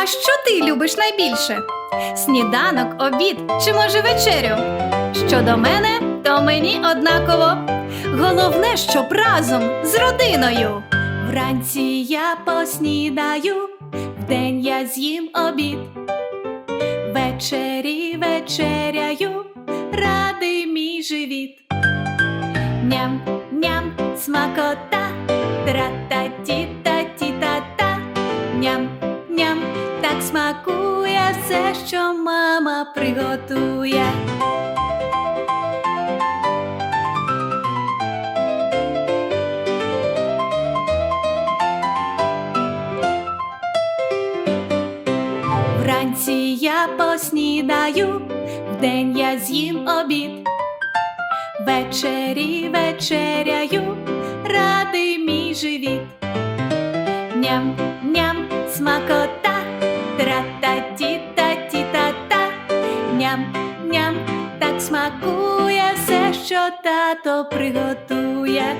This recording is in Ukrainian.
А що ти любиш найбільше? Сніданок, обід чи, може, вечерю? Щодо мене, то мені однаково. Головне, щоб разом з родиною. Вранці я поснідаю, вдень я з'їм обід. Ввечері вечеряю, радий мій живіт. Ням-ням, смакота, тра-та-ті-та-ті-та-та. Ням-ням, так смакує все, що мама приготує. Вранці я поснідаю, вдень я з'їм обід. Ввечері вечеряю, радий мій живіт. Ням-ням, смакота, тра-та-ті-та-ті-та-та. Ням-ням, так смакує все, що тато приготує.